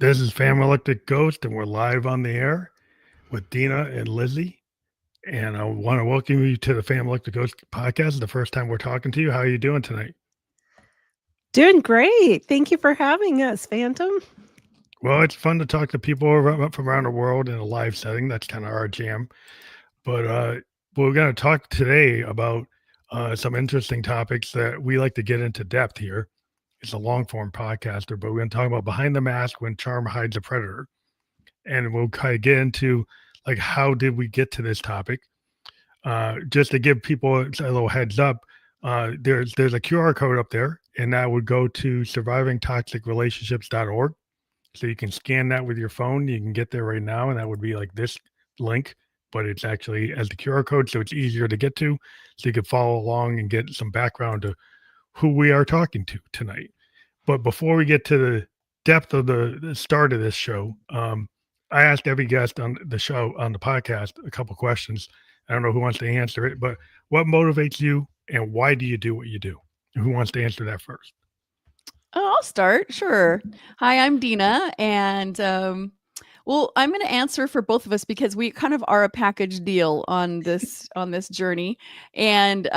This is Family Electric Ghost, and we're live on the air with Deana and Lizzie. And I want to welcome you to the Family Electric Ghost podcast. The first time we're talking to you. How are you doing tonight? Doing great. Thank you for having us, Phantom. Well, it's fun to talk to people from around the world in a live setting. That's kind of our jam. But we're going to talk today about some interesting topics that we like to get into depth here. It's a long form podcaster, but we're going to talk about behind the mask when charm hides a predator. And we'll kind of get into like how did we get to this topic. Just to give people a little heads up, there's a QR code up there, and that would go to survivingtoxicrelationships.org. So you can scan that with your phone. You can get there right now, and that would be like this link, but it's actually as the QR code, so it's easier to get to. So you can follow along and get some background to who we are talking to tonight. But before we get to the depth of the start of this show, I asked every guest on the show, on the podcast, a couple questions. I don't know who wants to answer it, but what motivates you and why do you do what you do? Who wants to answer that first? Oh, I'll start. Sure. Hi, I'm Deana, and well, I'm going to answer for both of us because we kind of are a package deal on this journey, and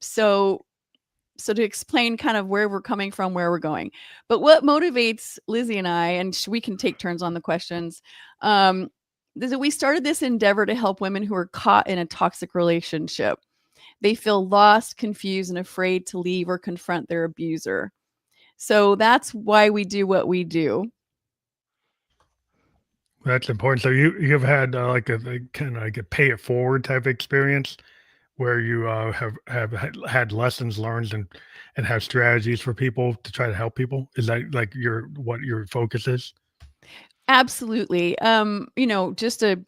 so to explain kind of where we're coming from, where we're going. But what motivates Lizzie and I, and we can take turns on the questions. Is that we started this endeavor to help women who are caught in a toxic relationship. They feel lost, confused, and afraid to leave or confront their abuser. So that's why we do what we do. That's important. So you've had like a kind of like a pay it forward type experience where you have had lessons learned and have strategies for people to try to help people. Is that like what your focus is? Absolutely. Just to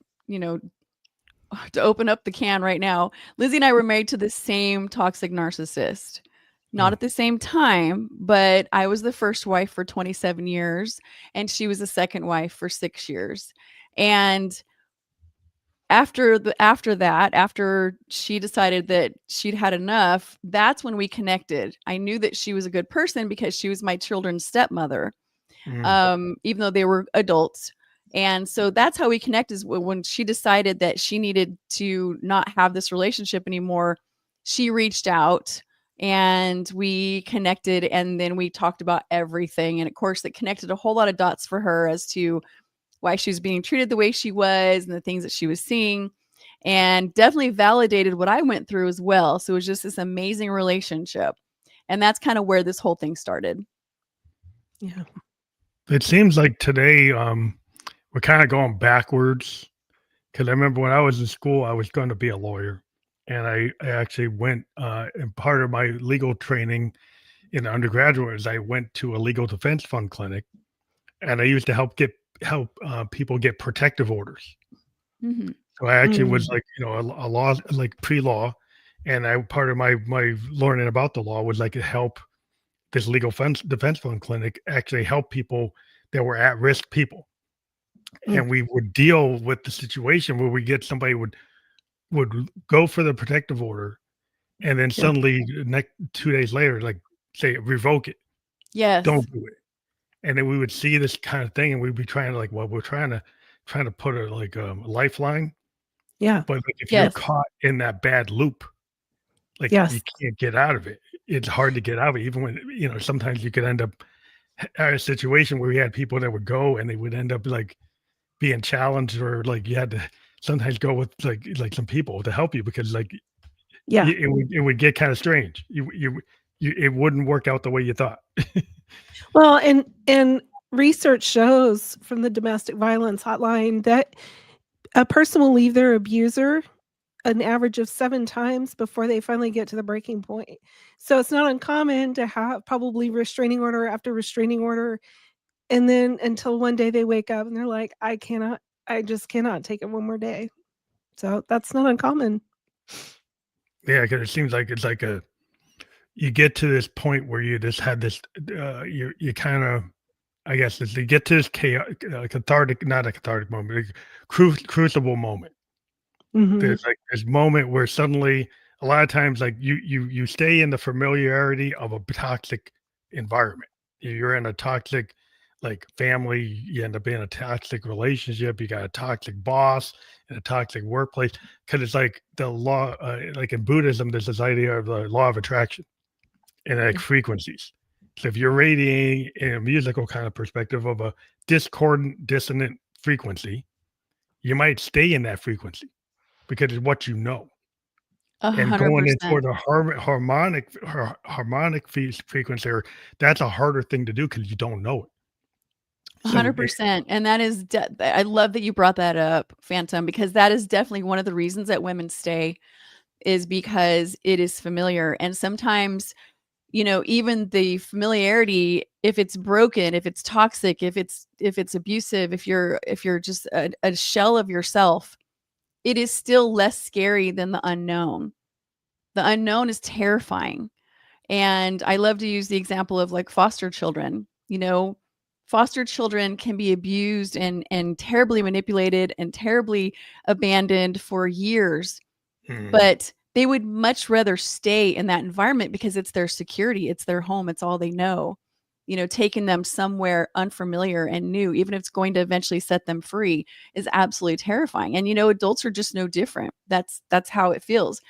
open up the can right now, Lizzie and I were married to the same toxic narcissist. Not at the same time, but I was the first wife for 27 years and she was the second wife for 6 years. And after she decided that she'd had enough, that's when we connected. I knew that she was a good person because she was my children's stepmother. Even though they were adults. And so that's how we connect, is when she decided that she needed to not have this relationship anymore. She reached out and we connected, and then we talked about everything. And of course, it connected a whole lot of dots for her as to why she was being treated the way she was and the things that she was seeing, and definitely validated what I went through as well. So it was just this amazing relationship. And that's kind of where this whole thing started. Yeah. It seems like today we're kind of going backwards, because I remember when I was in school, I was going to be a lawyer, and I actually went and part of my legal training in undergraduate is I went to a legal defense fund clinic, and I used to help people get protective orders. Mm-hmm. So I actually was like, a law, like pre-law, and part of my learning about the law was like to help this legal defense fund clinic actually help people that were at risk people. And we would deal with the situation where we get somebody would go for the protective order, and then suddenly next 2 days later, like say revoke it. Yes. Don't do it. And then we would see this kind of thing, and we'd be trying to we're trying to put a lifeline. Yeah. But like, if you're caught in that bad loop, like you can't get out of it. It's hard to get out of it, even when sometimes you could end up at a situation where we had people that would go and they would end up like being challenged, or like you had to sometimes go with like some people to help you, because like it would get kind of strange. It wouldn't work out the way you thought. Well, and research shows from the domestic violence hotline that a person will leave their abuser an average of 7 times before they finally get to the breaking point. So it's not uncommon to have probably restraining order after restraining order, and then until one day they wake up and they're like, I just cannot take it one more day. So that's not uncommon. Yeah, because it seems like it's like you get to this point where you just had this, you kind of, I guess, you get to this cathartic, not a cathartic moment, crucible moment. There's like this moment where suddenly, a lot of times, like you stay in the familiarity of a toxic environment. You're in a toxic like family, you end up in a toxic relationship, you got a toxic boss and a toxic workplace. Because it's like the law, like in Buddhism, there's this idea of the law of attraction and like frequencies. So if you're radiating in a musical kind of perspective of a discordant, dissonant frequency, you might stay in that frequency because it's what you know. And going in 100%. toward a harmonic frequency, or that's a harder thing to do because you don't know it. So 100%. And that is, I love that you brought that up, Phantom, because that is definitely one of the reasons that women stay, is because it is familiar. And sometimes, even the familiarity, if it's broken, if it's toxic, if it's abusive, if you're just a shell of yourself, it is still less scary than the unknown. The unknown is terrifying. And I love to use the example of like foster children. Foster children can be abused and terribly manipulated and terribly abandoned for years, but they would much rather stay in that environment because it's their security, it's their home, it's all they know. Taking them somewhere unfamiliar and new, even if it's going to eventually set them free, is absolutely terrifying. And adults are just no different. That's how it feels.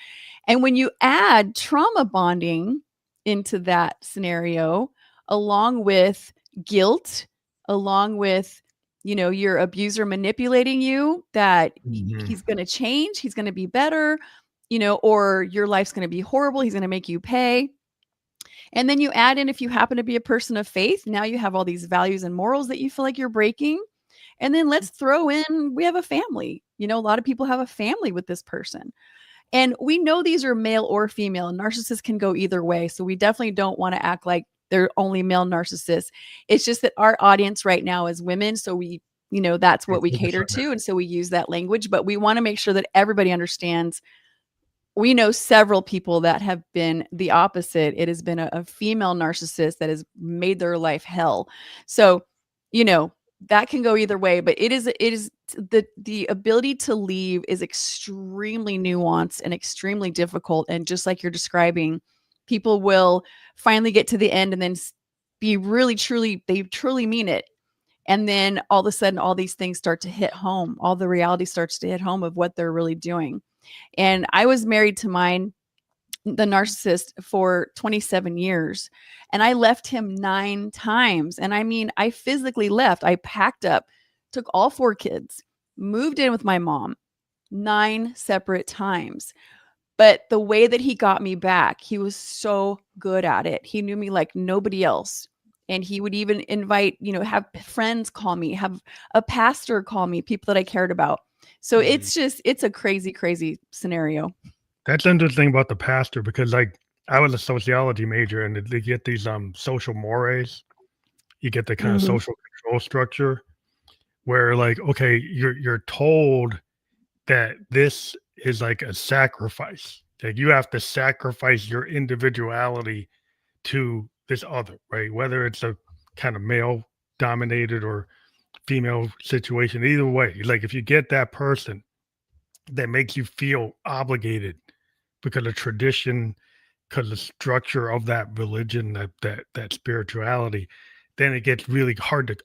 And when you add trauma bonding into that scenario, along with guilt, along with your abuser manipulating you, that he's going to change, he's going to be better, or your life's going to be horrible, he's going to make you pay. And then you add in, if you happen to be a person of faith, now you have all these values and morals that you feel like you're breaking. And then let's throw in, we have a family. A lot of people have a family with this person. And we know these are male or female. Narcissists can go either way. So we definitely don't want to act like they're only male narcissists. It's just that our audience right now is women. So we, that's what we cater to. And so we use that language. But we want to make sure that everybody understands. We know several people that have been the opposite. It has been a female narcissist that has made their life hell. So, that can go either way, but it is the ability to leave is extremely nuanced and extremely difficult. And just like you're describing, people will finally get to the end and then be they truly mean it. And then all of a sudden, all these things start to hit home. All the reality starts to hit home of what they're really doing. And I was married to the narcissist for 27 years, and I left him 9 times. And I mean, I physically left. I packed up, took all 4 kids, moved in with my mom 9 separate times. But the way that he got me back, he was so good at it. He knew me like nobody else. And he would even invite, have friends call me, have a pastor call me, people that I cared about. So it's a crazy, crazy scenario. That's interesting about the pastor because, like, I was a sociology major, and they get these social mores. You get the kind of social control structure where, like, okay, you're told that this is like a sacrifice. Like you have to sacrifice your individuality to this other, right? Whether it's a kind of male dominated or female situation, either way, like if you get that person that makes you feel obligated because of tradition, because the structure of that religion, that spirituality, then it gets really hard to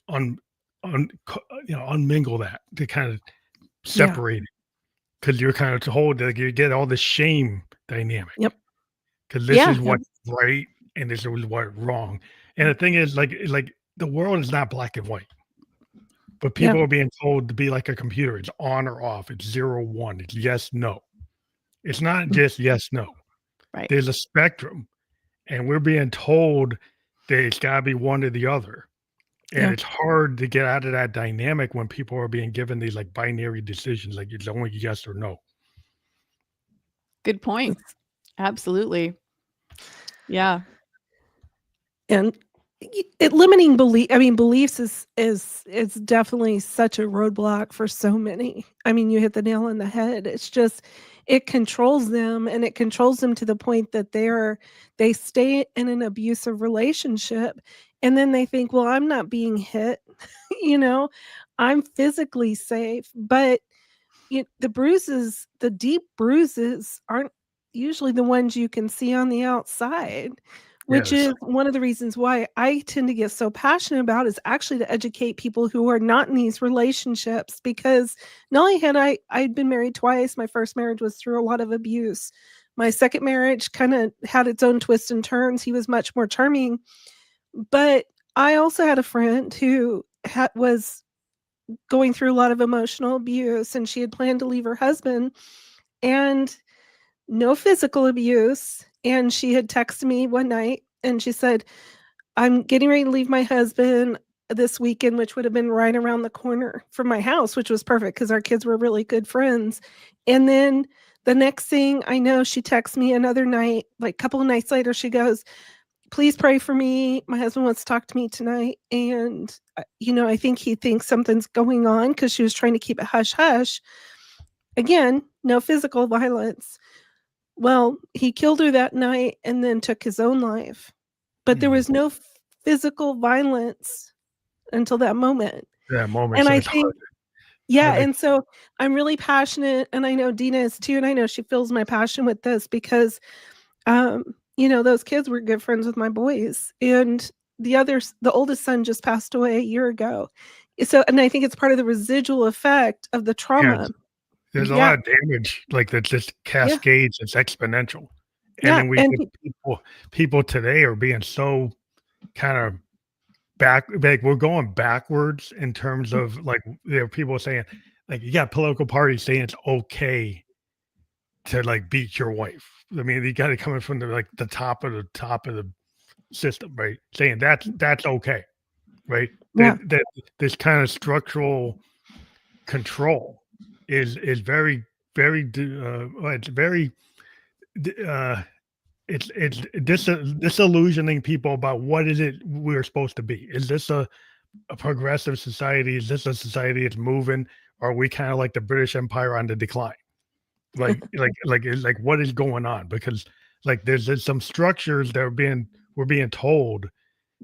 unmingle that, to kind of separate it, because you're kind of told that you get all the shame dynamic. Yep. Because this is what's right and this is what's wrong. And the thing is, like the world is not black and white. But people are being told to be like a computer. It's on or off. It's 0, 1. It's yes, no. It's not just yes, no. Right. There's a spectrum. And we're being told that it's got to be one or the other. And it's hard to get out of that dynamic when people are being given these like binary decisions, like it's only yes or no. Good point. Absolutely. Yeah. And limiting beliefs is definitely such a roadblock for so many. I mean, you hit the nail on the head. It's just, it controls them, and it controls them to the point that they stay in an abusive relationship, and then they think, well, I'm not being hit, I'm physically safe, but the deep bruises aren't usually the ones you can see on the outside. which Yes. is one of the reasons why I tend to get so passionate about is actually to educate people who are not in these relationships, because not only had I'd been married twice. My first marriage was through a lot of abuse. My second marriage kind of had its own twists and turns. He was much more charming, but I also had a friend who was going through a lot of emotional abuse, and she had planned to leave her husband, and no physical abuse. And she had texted me one night and she said, I'm getting ready to leave my husband this weekend, which would have been right around the corner from my house, which was perfect because our kids were really good friends. And then the next thing I know, she texts me another night, like a couple of nights later, she goes, please pray for me. My husband wants to talk to me tonight. And, I think he thinks something's going on because she was trying to keep it hush hush. Again, no physical violence. Well, he killed her that night and then took his own life. But there was no physical violence until that moment. That moment. And So I it's think, yeah, and so I'm really passionate, and I know Deana is too, and I know she feels my passion with this because, those kids were good friends with my boys, and the oldest son just passed away a year ago. So, and I think it's part of the residual effect of the trauma. There's a Yeah, lot of damage that just yeah, cascades. It's exponential. And yeah, then we and people today are being so kind of we're going backwards in terms of there are people saying you got political parties saying it's okay to beat your wife. I mean, you got it coming from the top of the system, right? Saying that's okay, right? yeah, That this kind of structural control is very it's very it's disillusioning people about what is it we're supposed to be. Is this a progressive society? Is this a society that's moving? Or are we kind of like the British Empire on the decline? What is going on? Because there's some structures that we're being told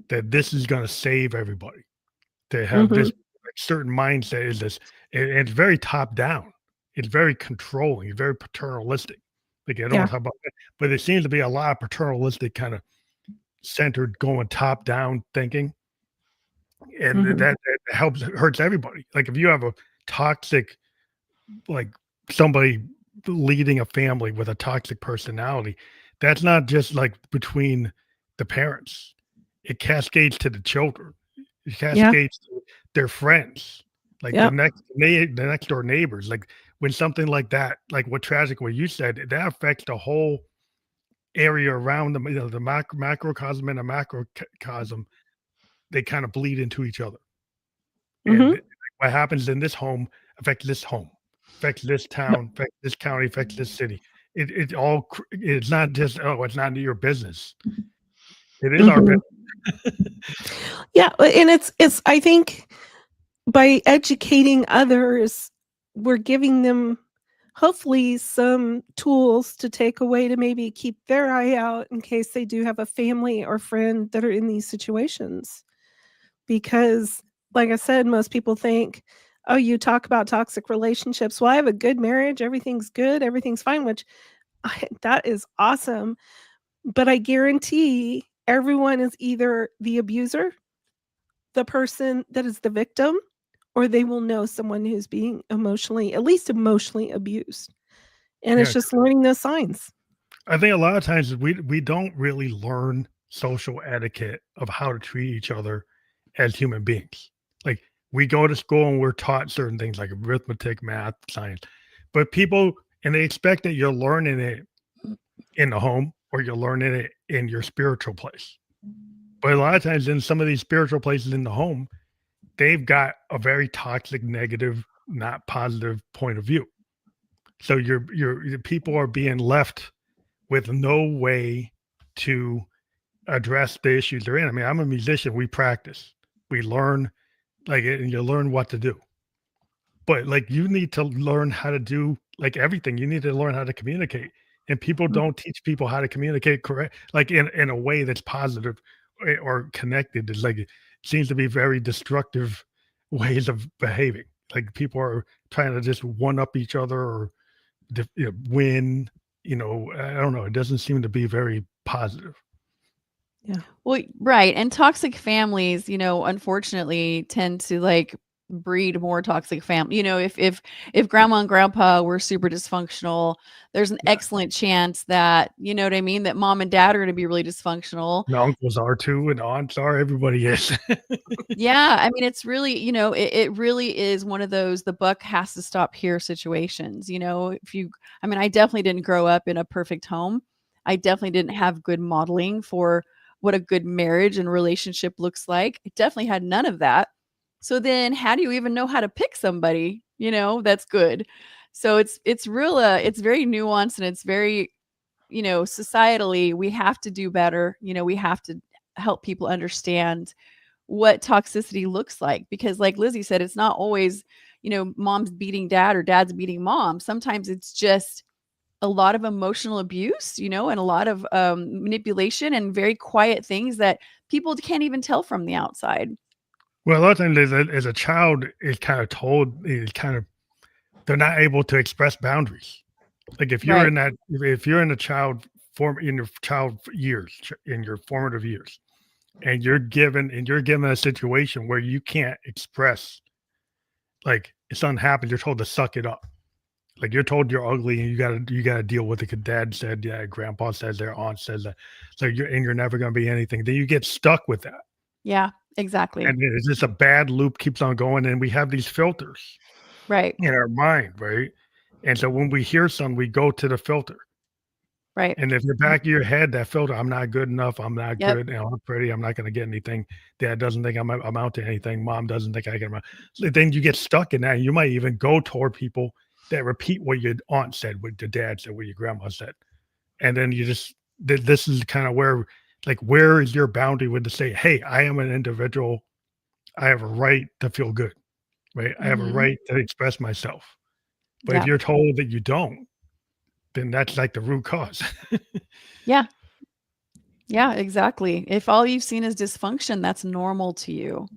that this is going to save everybody. To have this mhm, certain mindset is this, and it's very top down. It's very controlling. It's very paternalistic. I don't yeah, want to talk about that, but there seems to be a lot of paternalistic kind of centered going top down thinking, and mhm, that hurts everybody. Like if you have a toxic, like somebody leading a family with a toxic personality, that's not just between the parents. It cascades to the children. It yeah, cascades to their friends, like yep, the next door neighbors. Like when something like that, like what what you said, that affects the whole area around them. The macrocosm and the macrocosm, they kind of bleed into each other. And mhm, what happens in this home affects this home, affects this yep, town, affects this county, affects this city. It's not just, oh, it's not your business. It is our mhm. business. Yeah, and it's I think by educating others, we're giving them hopefully some tools to take away to maybe keep their eye out in case they do have a family or friend that are in these situations. Because, like I said, most people think, oh, you talk about toxic relationships. Well, I have a good marriage. Everything's good. Everything's fine, which that is awesome. But I guarantee everyone is either the abuser, the person that is the victim, or they will know someone who's being at least emotionally abused. And it's Yeah, just learning those signs. I think a lot of times we don't really learn social etiquette of how to treat each other as human beings. Like we go to school and we're taught certain things like arithmetic, math, science, but people and they expect that you're learning it in the home or you're learning it in your spiritual place. But a lot of times in some of these spiritual places in the home, they've got a very toxic, negative, not positive point of view. So your people are being left with no way to address the issues they're in. I mean, I'm a musician. We practice, we learn, and you learn what to do. But you need to learn how to do everything. You need to learn how to communicate, and people Mm, don't teach people how to communicate correct, in a way that's positive or connected. It's it seems to be very destructive ways of behaving. Like people are trying to just one up each other or win. I don't know. It doesn't seem to be very positive. Yeah. Well, right. And toxic families, unfortunately tend to like breed more toxic family. If grandma and grandpa were super dysfunctional, there's an Yeah. excellent chance that, you know what I mean, that mom and dad are going to be really dysfunctional. And uncles are too, and aunts are. Everybody is. Yeah, I mean, it's really, it really is one of those the buck has to stop here situations. I definitely didn't grow up in a perfect home. I definitely didn't have good modeling for what a good marriage and relationship looks like. I definitely had none of that. So then how do you even know how to pick somebody, that's good? So it's real it's very nuanced, and it's very, societally we have to do better. We have to help people understand what toxicity looks like, because like Lizzie said, it's not always, mom's beating dad or dad's beating mom. Sometimes it's just a lot of emotional abuse, and a lot of manipulation and very quiet things that people can't even tell from the outside. Well, a lot of times as a child is kind of told, is kind of they're not able to express boundaries. Like if you're Right. in that, if you're in a child form in your child years, in your formative years, and you're given a situation where you can't express, like if something happens, you're told to suck it up. Like you're told you're ugly and you gotta deal with it. 'Cause dad said, yeah, grandpa says, their aunt says that. So you're never gonna be anything. Then you get stuck with that. Yeah, exactly. And it's just a bad loop keeps on going. And we have these filters Right. in our mind, right? And so when we hear something, we go to the filter. Right. And if in the back of your head, that filter, I'm not good enough, I'm not Yep. good, I'm pretty, I'm not gonna get anything. Dad doesn't think I'm amount to anything. Mom doesn't think I can amount. So then you get stuck in that. And you might even go toward people that repeat what your aunt said, what your dad said, what your grandma said. And then you just this is kind of where, like, where is your boundary with to say, hey, I am an individual. I have a right to feel good, right? I have a Mhm. right to express myself. But if Yeah. you're told that you don't, then that's like the root cause. Yeah. Yeah, exactly. If all you've seen is dysfunction, that's normal to you.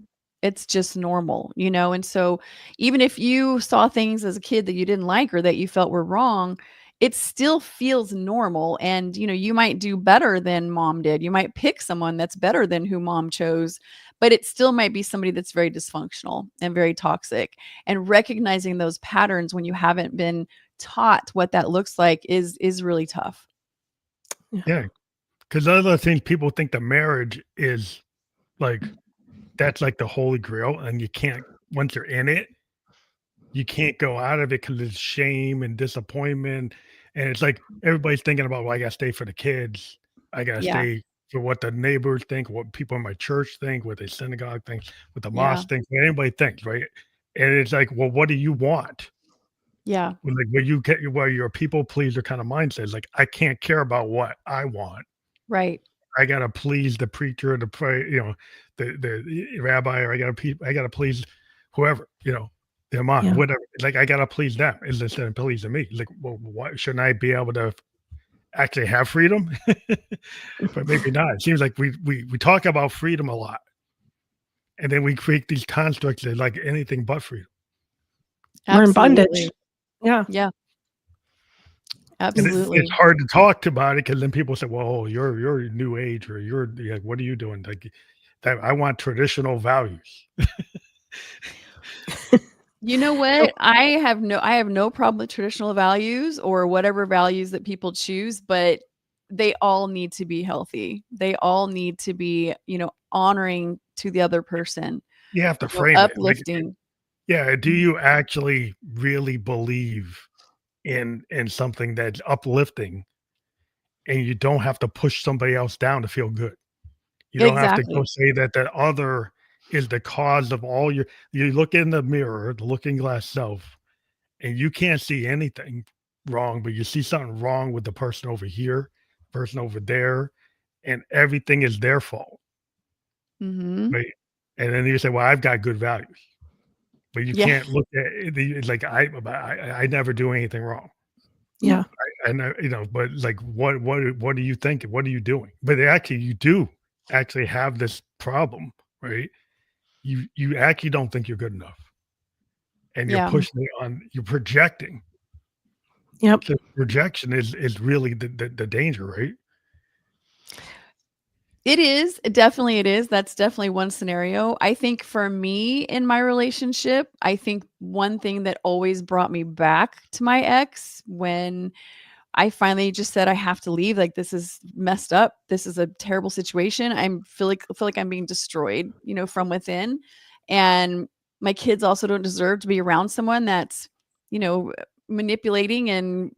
It's just normal, And so even if you saw things as a kid that you didn't like or that you felt were wrong, it still feels normal. And, you might do better than mom did. You might pick someone that's better than who mom chose, but it still might be somebody that's very dysfunctional and very toxic. And recognizing those patterns when you haven't been taught what that looks like is really tough. Yeah, because other things people think the marriage is like that's like the holy grail, and you can't once you're in it, you can't go out of it because it's shame and disappointment, and it's like everybody's thinking about, "Well, I gotta stay for the kids. I gotta Yeah. stay for what the neighbors think, what people in my church think, what the synagogue thinks, what the Yeah. mosque thinks, what anybody thinks," right? And it's like, "Well, what do you want?" Yeah. Like, where you get where you're a people pleaser kind of mindset is like, "I can't care about what I want. Right. I gotta please the preacher, the pray, the rabbi, or I gotta please whoever, the imam, Yeah. whatever. Like I gotta please them instead of pleasing me. Like, well, why shouldn't I be able to actually have freedom? But maybe not. It seems like we talk about freedom a lot, and then we create these constructs that like anything but freedom. We're in bondage. Absolutely. Yeah. Yeah. And it's Absolutely. hard to talk about it because then people say, "Well, you're new age, or you're like, what are you doing?" Like that. I want traditional values. You know what? I have no problem with traditional values or whatever values that people choose, but they all need to be healthy. They all need to be, honoring to the other person, You have to frame it. Like, uplifting. yeah, do you actually really believe in something that's uplifting, and you don't have to push somebody else down to feel good? You don't have to go Exactly. say that that other is the cause of all your you look in the mirror, the looking glass self, and you can't see anything wrong, but you see something wrong with the person over here, person over there, and everything is their fault, Mhm. right? And then you say, "Well, I've got good values." But you Yeah. can't look at it it's like, I never do anything wrong. Yeah. I know, but like, what are you thinking? What are you doing? But actually, you do actually have this problem, right? You actually don't think you're good enough, and you're Yeah. pushing it on. You're projecting. Yep. So projection is really the danger, right? It definitely it is. That's definitely one scenario. I think for me in my relationship, I think one thing that always brought me back to my ex when I finally just said I have to leave. Like, this is messed up. This is a terrible situation. I feel like I'm being destroyed, from within. And my kids also don't deserve to be around someone that's, you know, manipulating and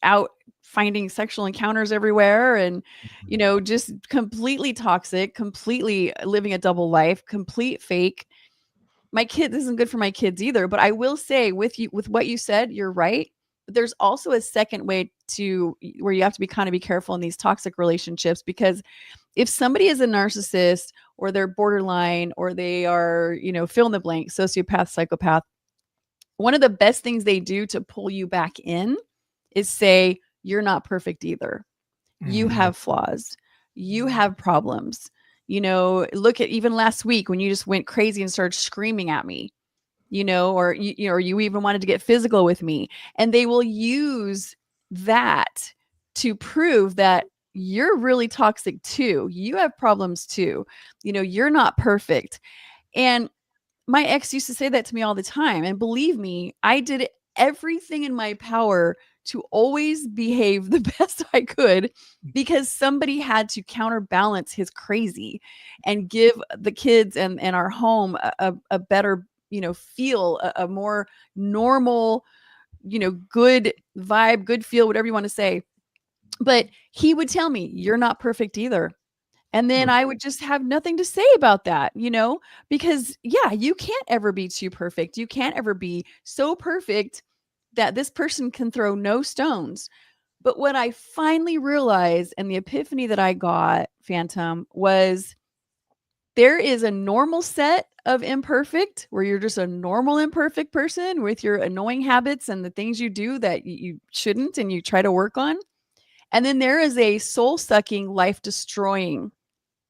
out finding sexual encounters everywhere and, just completely toxic, completely living a double life, complete fake. My kid This isn't good for my kids either, but I will say with what you said, you're right. But there's also a second way to where you have to be careful in these toxic relationships, because if somebody is a narcissist or they're borderline or they are, fill in the blank, sociopath, psychopath, one of the best things they do to pull you back in is say, you're not perfect either. You Mhm. have flaws. You have problems. Look at even last week when you just went crazy and started screaming at me, or you even wanted to get physical with me. And they will use that to prove that you're really toxic too. You have problems too. You're not perfect. And my ex used to say that to me all the time. And believe me, I did everything in my power to always behave the best I could, because somebody had to counterbalance his crazy and give the kids and our home a better, feel, a more normal, good vibe, good feel, whatever you want to say. But he would tell me, you're not perfect either. And then Right. I would just have nothing to say about that, because yeah, you can't ever be too perfect. You can't ever be so perfect that this person can throw no stones. But what I finally realized, and the epiphany that I got, Phantom, was there is a normal set of imperfect where you're just a normal imperfect person with your annoying habits and the things you do that you shouldn't and you try to work on. And then there is a soul sucking, life destroying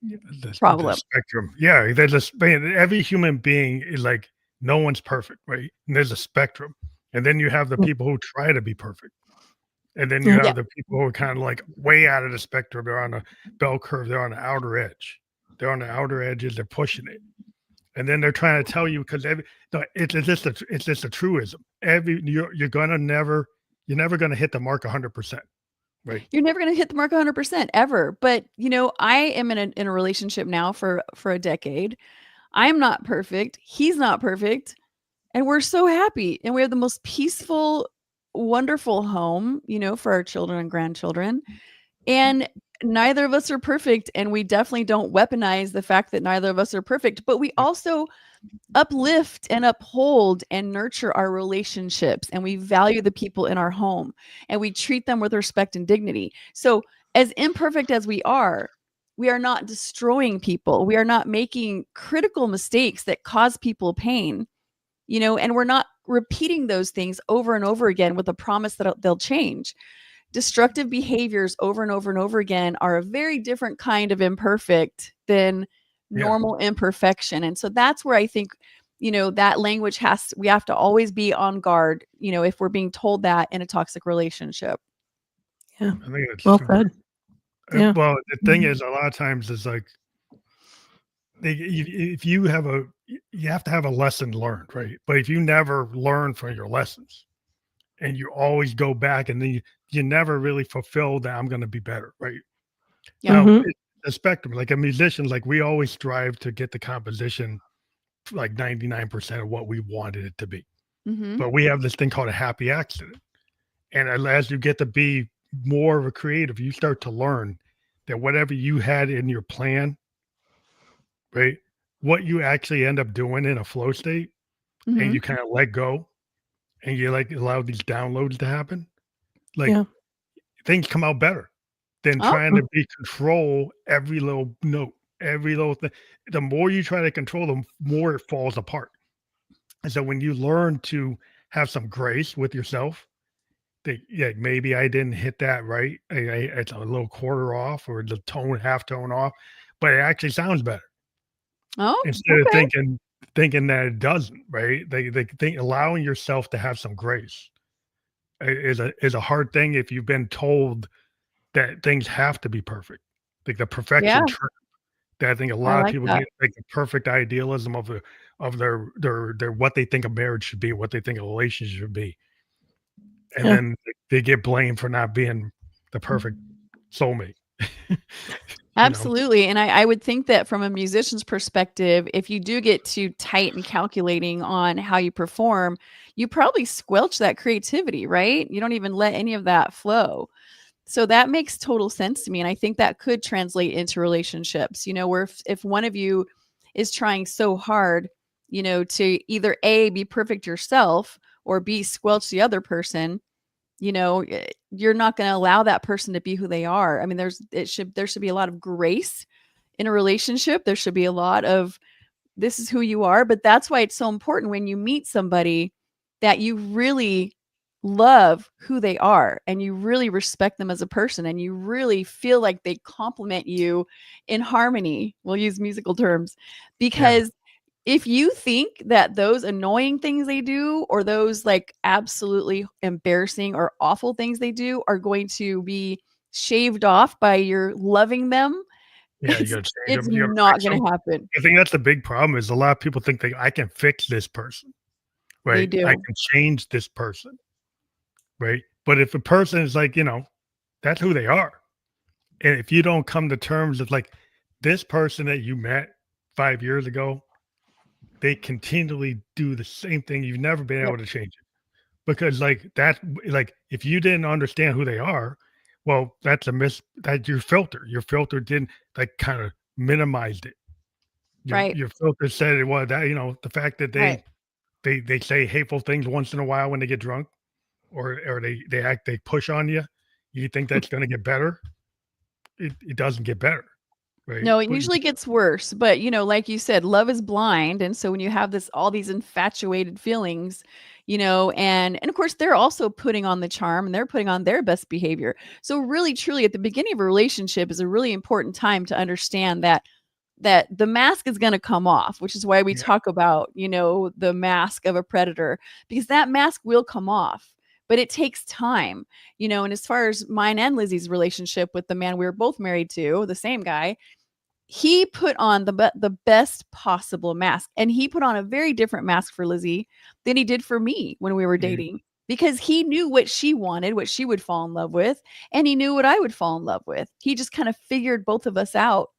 The problem. spectrum. Yeah, man, every human being is like no one's perfect, right? And there's a spectrum. And then you have the Yeah. people who try to be perfect. And then you Yeah. Yeah. have the people who are kind of like way out of the spectrum. They're on a bell curve. They're on the outer edge. They're on the outer edges. They're pushing it. And then they're trying to tell you because no, it's just a truism. You're never gonna hit the mark 100%, right? You're never going to hit the mark 100% ever. But, I am in a relationship now for a decade. I am not perfect. He's not perfect. And we're so happy. And we have the most peaceful, wonderful home, for our children and grandchildren. And neither of us are perfect. And we definitely don't weaponize the fact that neither of us are perfect. But we also uplift and uphold and nurture our relationships, and we value the people in our home, and we treat them with respect and dignity. So as imperfect as we are not destroying people. We are not making critical mistakes that cause people pain, and we're not repeating those things over and over again with a promise that they'll change. Destructive behaviors over and over and over again are a very different kind of imperfect than Yeah. normal imperfection. And so that's where I think, that language we have to always be on guard, if we're being told that in a toxic relationship. Yeah. I think it's Well super. said. Yeah. Well, the thing is, a lot of times it's like if you have you have to have a lesson learned, right? But if you never learn from your lessons and you always go back and then you never really fulfill that I'm going to be better, right? Yeah. Now, Mhm. it's a spectrum. Like a musician, like we always strive to get the composition like 99% of what we wanted it to be. Hmm. But we have this thing called a happy accident. And as you get to be more of a creative, you start to learn that whatever you had in your plan, right? What you actually end up doing in a flow state and Hmm. you kind of let go and you like allow these downloads to happen, like Yeah. things come out better than Oh, trying to be control every little note, every little thing. The more you try to control them, more it falls apart. And so when you learn to have some grace with yourself, that yeah, maybe I didn't hit that right. It's a little quarter off or the tone, half tone off, but it actually sounds better oh, instead of okay. thinking that it doesn't. Right? They think allowing yourself to have some grace is a hard thing if you've been told that things have to be perfect, like the Yeah. perfection trap. That I think a I lot of like people that. get like the perfect idealism of their what they think a marriage should be, what they think a relationship should be, and Yeah. then they get blamed for not being the perfect soulmate. You know? Absolutely. And I would think that from a musician's perspective, if you do get too tight and calculating on how you perform, you probably squelch that creativity, right? You don't even let any of that flow. So that makes total sense to me. And I think that could translate into relationships, where if one of you is trying so hard, to either A, be perfect yourself or B, squelch the other person, you're not going to allow that person to be who they are. I mean, there should be a lot of grace in a relationship. There should be a lot of this is who you are, but that's why it's so important when you meet somebody that you really love who they are and you really respect them as a person and you really feel like they complement you in harmony. We'll use musical terms Yeah. because if you think that those annoying things they do or those like absolutely embarrassing or awful things they do are going to be shaved off by your loving them, Yeah, you it's gotta change it's them. You gotta not fix going them. to happen. I think that's the big problem is a lot of people think I can fix this person, They right? I do. can change this person, right? But if a person is like, that's who they are. And if you don't come to terms with like this person that you met 5 years ago, they continually do the same thing. You've never been Yep. able to change it. Because like that, like if you didn't understand who they are, well, that your filter. Your filter didn't like kind of minimized it. Right. Your filter said it was that, the fact that Right. they say hateful things once in a while when they get drunk, or they push on you. You think that's gonna get better? It doesn't get better, right? No, it But usually gets worse, but, like you said, love is blind, and so when you have all these infatuated feelings, and of course, they're also putting on the charm, and they're putting on their best behavior. So really, truly, at the beginning of a relationship is a really important time to understand that the mask is gonna come off, which is why we yeah, talk about, the mask of a predator, because that mask will come off, but it takes time, and as far as mine and Lizzie's relationship with the man we were both married to, the same guy, he put on the best possible mask, and he put on a very different mask for Lizzie than he did for me when we were mm, dating, because he knew what she wanted, what she would fall in love with, and he knew what I would fall in love with. He just kind of figured both of us out,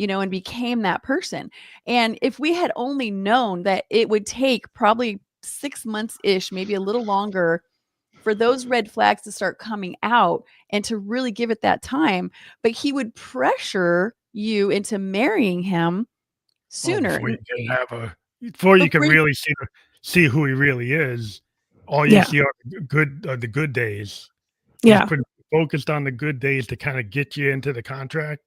and became that person. And if we had only known that it would take probably 6 months-ish, maybe a little longer, for those red flags to start coming out and to really give it that time, but he would pressure you into marrying him well, sooner. before you can Before you really see who he really is, all you Yeah. see are the good days. He's Yeah. pretty focused on the good days to kinda get you into the contract.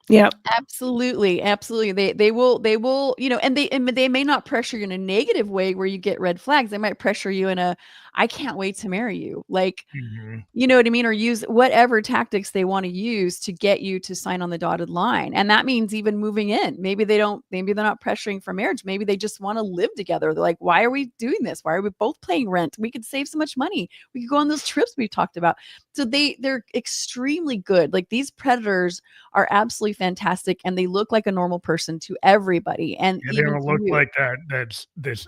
Yeah. Absolutely, absolutely. They will, and they may not pressure you in a negative way where you get red flags. They might pressure you in a, I can't wait to marry you. Like, Mhm. you know what I mean? Or use whatever tactics they want to use to get you to sign on the dotted line. And that means even moving in. Maybe they're not pressuring for marriage. Maybe they just want to live together. They're like, why are we doing this? Why are we both paying rent? We could save so much money. We could go on those trips we talked about. So they're extremely good. Like, these predators are absolutely fantastic, and they look like a normal person to everybody, and Yeah, they even don't to look you. like that. That's this,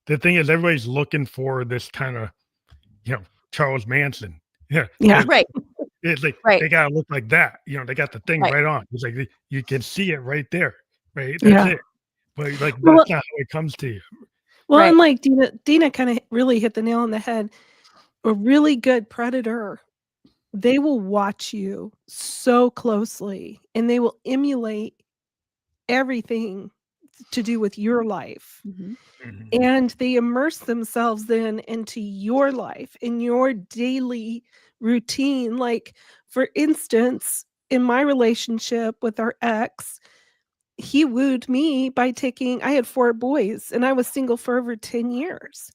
the thing is everybody's looking for this kinda, Charles Manson. Yeah, Yeah. Right, it's like right, they gotta look like that, they got the thing right. right on. It's like you can see it right there, right? That's Yeah. it. But, like, Well, that's not how it comes to you. and Right. like Deana kind of really hit the nail on the head. A really good predator, they will watch you so closely and they will emulate everything to do with your life. Mhm. Mhm, And they immerse themselves then into your life, in your daily routine. Like, for instance, in my relationship with our ex, he wooed me by I had 4 boys and I was single for over 10 years.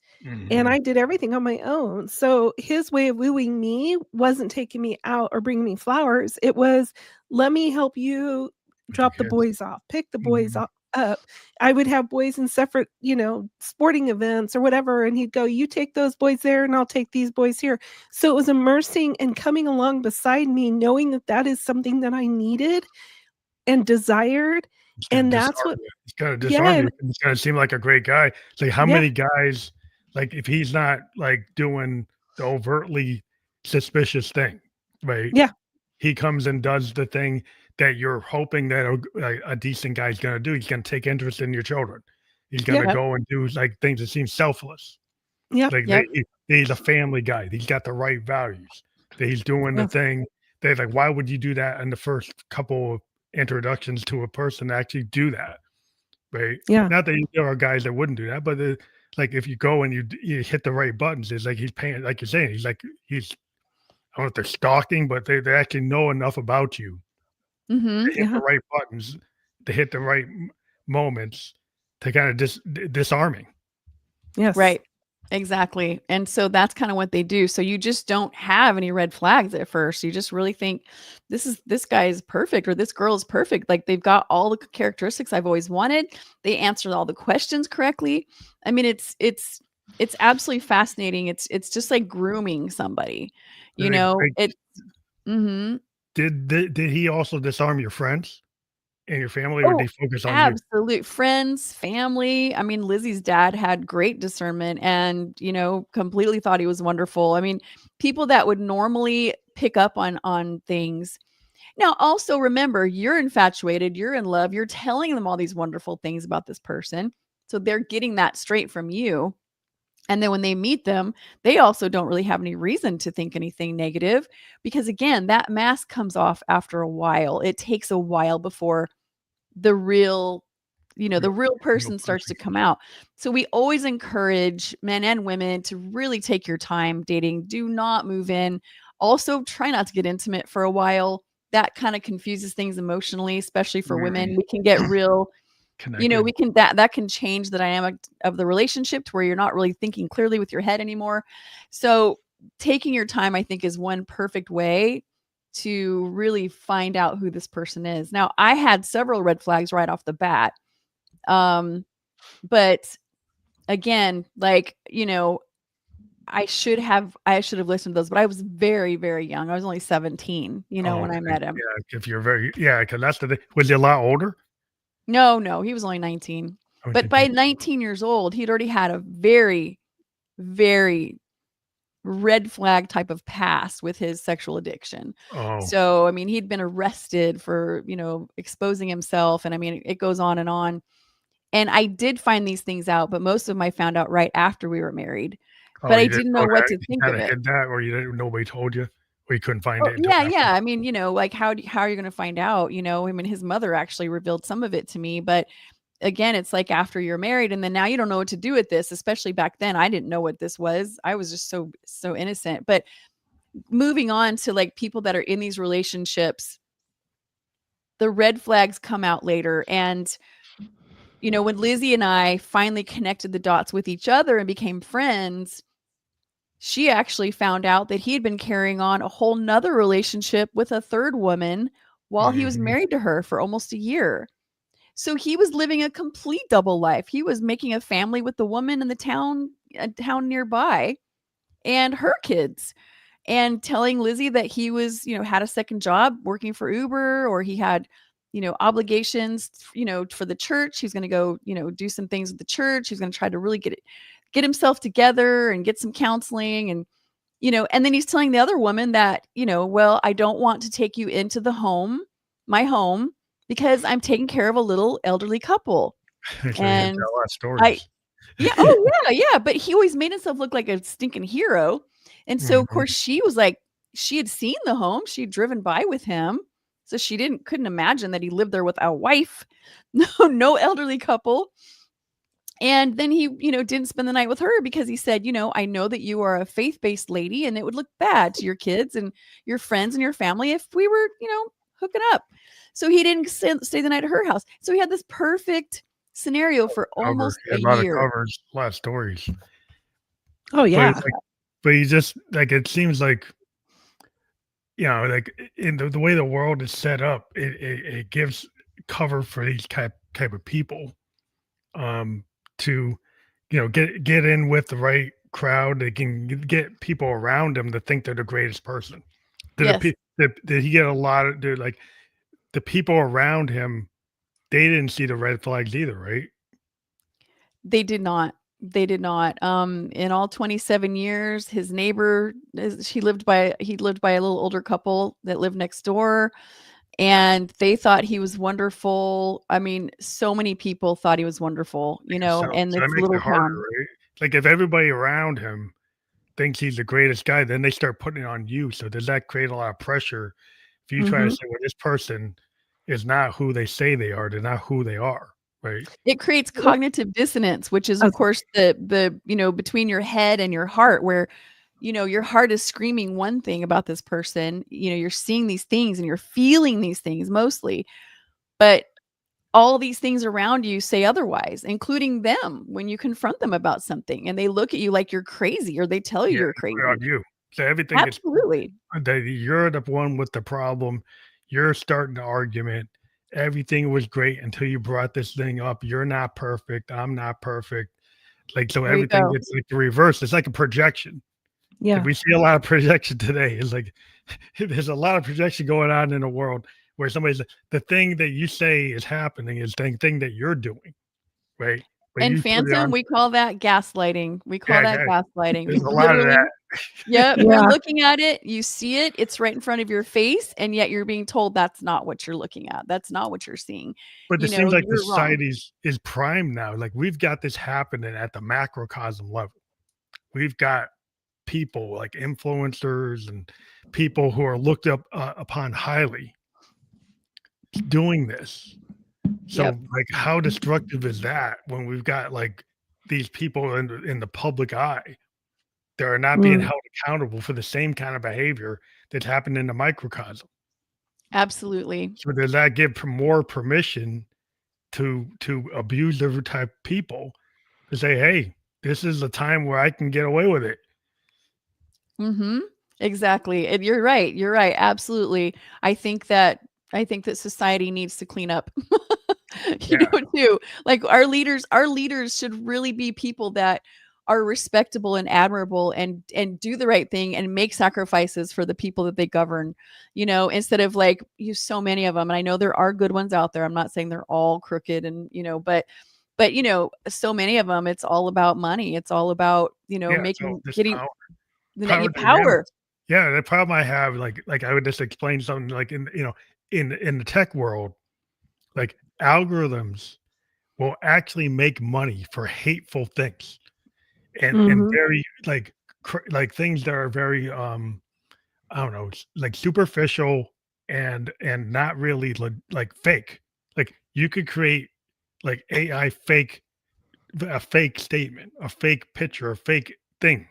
And mhm. I did everything on my own. So his way of wooing me wasn't taking me out or bringing me flowers. It was, let me help you With the drop the kids. boys off, pick the boys Mhm. up. I would have boys in separate, sporting events or whatever. And he'd go, you take those boys there and I'll take these boys here. So it was immersing and coming along beside me, knowing that that is something that I needed and desired. And that's what, He's gonna yeah, disarm you. He's gonna seem like a great guy. It's like how yeah, many guys, like if he's not like doing the overtly suspicious thing, right? yeah, He comes and does the thing that you're hoping that a decent guy's gonna do. He's gonna take interest in your children. He's gonna yep, go and do like things that seem selfless. yep, Like Yep. he's a family guy. He's got the right values. That he's doing the yeah, thing that like why would you do that in the first couple of introductions to a person to actually do that? Right? yeah, Not that there are guys that wouldn't do that, but like if you go and you hit the right buttons, it's like he's paying, like you're saying, he's I don't know if they're stalking, but they actually know enough about you Mm-hmm. to hit the right buttons, to hit the right moments, to kind of disarming. yes, Right. Exactly. And so that's kind of what they do. So you just don't have any red flags at first. You just really think this guy is perfect or this girl is perfect. Like they've got all the characteristics I've always wanted. They answered all the questions correctly. I mean, it's absolutely fascinating. It's just like grooming somebody. You know, Like, mhm. did he also disarm your friends and your family, or Oh, did he focus on you? absolute friends, family. I mean, Lizzie's dad had great discernment and, completely thought he was wonderful. I mean, people that would normally pick up on things. Now, also remember, you're infatuated, you're in love, you're telling them all these wonderful things about this person. So they're getting that straight from you. And then when they meet them, they also don't really have any reason to think anything negative because again, that mask comes off after a while. It takes a while before the real the real Real person starts to person. come out. So we always encourage men and women to really take your time dating. Do not move in. Also, try not to get intimate for a while. That kind of confuses things emotionally, especially for women. We can get real, Connected. we can that can change the dynamic of the relationship to where you're not really thinking clearly with your head anymore. So, taking your time I think is one perfect way to really find out who this person is. Now, I had several red flags right off the bat. But again, like, I should have listened to those, but I was very, very young. I was only 17, Oh, when I okay. met him. Yeah, if you're because that's the thing. Was he a lot older? No, he was only 19. Oh, But did by you? 19 years old, he'd already had a very, very red flag type of past with his sexual addiction. Oh, So, I mean, he'd been arrested for, exposing himself. And I mean, it goes on and on. And I did find these things out, but most of them I found out right after we were married. oh, But I you didn't didn't know know what that? to You think of kinda it. hid that, or you didn't nobody told you? Or you couldn't find Oh, it until yeah, after? yeah. I mean, like how are you gonna find out? I mean, his mother actually revealed some of it to me, but again, it's like after you're married and then now you don't know what to do with this, especially back then. I didn't know what this was. I was just so innocent. But moving on to like people that are in these relationships, the red flags come out later. And when Lizzie and I finally connected the dots with each other and became friends, she actually found out that he had been carrying on a whole nother relationship with a third woman while he was Mhm. married to her for almost a year. So he was living a complete double life. He was making a family with the woman in the town, a town nearby, and her kids, and telling Lizzie that he was, had a second job working for Uber, or he had, obligations, for the church. He's going to go, do some things with the church. He's going to try to really get himself together and get some counseling. And then he's telling the other woman that, well, I don't want to take you into my home, because I'm taking care of a little elderly couple. So you had to And tell a lot of I, stories. yeah, oh yeah, yeah. But he always made himself look like a stinking hero. And so, of Mhm. course, she was like, she had seen the home, she'd driven by with him. So she couldn't imagine that he lived there with a wife, no elderly couple. And then he, didn't spend the night with her because he said, I know that you are a faith-based lady and it would look bad to your kids and your friends and your family if we were, hooking up. So he didn't stay the night at her house. So he had this perfect scenario for Cover. almost He a had a lot of year. covers, a lot of stories. oh But yeah, like, but you just like it seems like like in the way the world is set up, it gives cover for these type of people, to get in with the right crowd. They can get people around them to think they're the greatest person. Did Yes. did he get a lot of did like the people around him, they didn't see the red flags either, right? They did not. They did not. In all 27 years, his neighbor, he lived by a little older couple that lived next door, and they thought he was wonderful. I mean, so many people thought he was wonderful, So and that it's makes it little harder, town. right? Like if everybody around him thinks he's the greatest guy, then they start putting it on you. So does that create a lot of pressure if you try to Mhm. say, well, this person is not who they say they are, they're not who they are, right? It creates Well, cognitive dissonance, which is, I of was gonna course, the between your head and your heart, where, your heart is screaming one thing about this person, you're seeing these things and you're feeling these things mostly, but all these things around you say otherwise, including them when you confront them about something, and they look at you like you're crazy, or they tell you Yeah, you're they put it crazy. on you. So everything gets Absolutely. that you're the one with the problem. You're starting the argument. Everything was great until you brought this thing up. You're not perfect. I'm not perfect. Like, so There you everything go. gets like the reverse. It's like a projection. Like Yeah. we see a lot of projection today. It's like there's a lot of projection going on in the world where somebody's the thing that you say is happening is the thing that you're doing, right? But And you put it Phantom, on, we call that gaslighting. We call yeah, that guys, gaslighting. there's You a lot of literally that. Yep, you're Yeah. looking at it, you see it, it's right in front of your face, and yet you're being told that's not what you're looking at. That's not what you're seeing. But it seems like the You're wrong. society's is prime now. Like we've got this happening at the macrocosm level. We've got people like influencers and people who are looked up upon highly doing this. So, Yep. like, how destructive is that when we've got like these people in the public eye that are not being Mm. held accountable for the same kind of behavior that's happened in the microcosm? Absolutely. So, does that give more permission to abusive type people to say, "Hey, this is a time where I can get away with it"? Mhm. Exactly, and you're right, absolutely. I think that society needs to clean up. Yeah, Too. Like, our leaders should really be people that are respectable and admirable, and do the right thing and make sacrifices for the people that they govern, instead of, like, so many of them, and I know there are good ones out there, I'm not saying they're all crooked, and, but, so many of them, it's all about money, it's all about, yeah. So making this getting the net power you dynamic. power. Yeah, the problem I have, like I would just explain something like in the tech world, like algorithms will actually make money for hateful things and Mhm. very like things that are very I don't know, like superficial and not really like fake. Like you could create like AI fake a fake statement, a fake picture, a fake thing.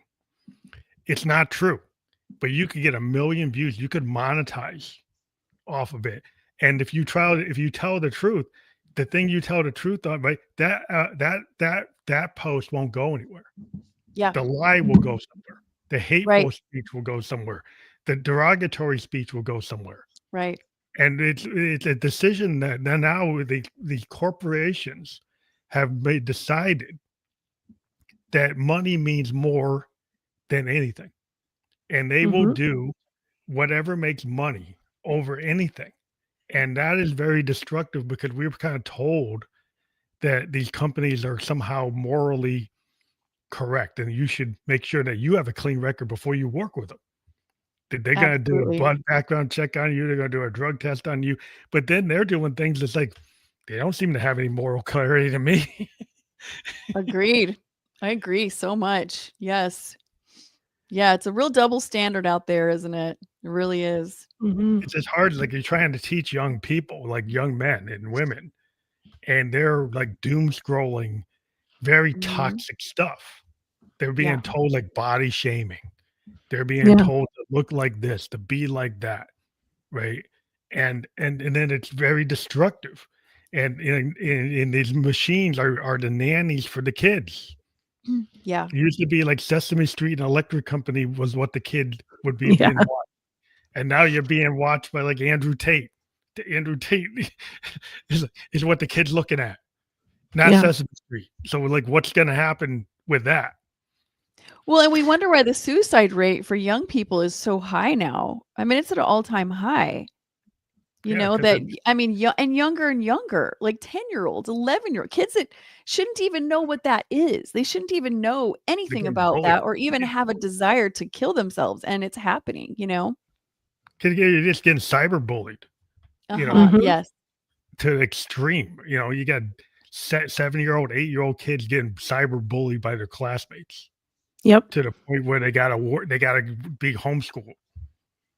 It's not true, but you could get a million views. You could monetize off of it. And if you tell the truth, the thing you tell the truth on, right? That post won't go anywhere. Yeah, The lie will go somewhere. The right, hateful speech will go somewhere. The derogatory speech will go somewhere. right. And it's a decision that now the corporations have made decided that money means more than anything. And they will Mhm. do whatever makes money over anything. And that is very destructive because we were kind of told that these companies are somehow morally correct and you should make sure that you have a clean record before you work with them. That they're gonna do a Absolutely. background check on you, they're gonna do a drug test on you, but then they're doing things that's like, they don't seem to have any moral clarity to me. Agreed. I agree so much. Yes. Yeah, it's a real double standard out there, isn't it? It really is. Mhm. It's just hard, like, you're trying to teach young people, like young men and women, and they're, like, doom scrolling very Mhm. toxic stuff. They're Yeah. being told, like, body shaming. They're being Yeah. told to look like this, to be like that, right? And then it's very destructive. And in these machines are the nannies for the kids. Yeah. It used to be like Sesame Street and Electric Company was what the kid would be Yeah. being watched, and now you're being watched by, like, Andrew Tate. The Andrew Tate is what the kid's looking at, not Yeah. Sesame Street. So, like, what's gonna happen with that? Well, and we wonder why the suicide rate for young people is so high now. I mean, it's at an all-time high. You Yeah, know, 'cause that it I mean, and younger, like 10-year-olds, 11-year-old kids that shouldn't even know what that is. They shouldn't even know they're anything getting about bullied. that or even have a desire to kill themselves, and it's happening, you know? 'Cause you're just getting cyber bullied, you know, Uh-huh, Mhm. yes. to the extreme. You know, you got 7-year-old, 8-year-old kids getting cyber bullied by their classmates Yep. to the point where they gotta be homeschooled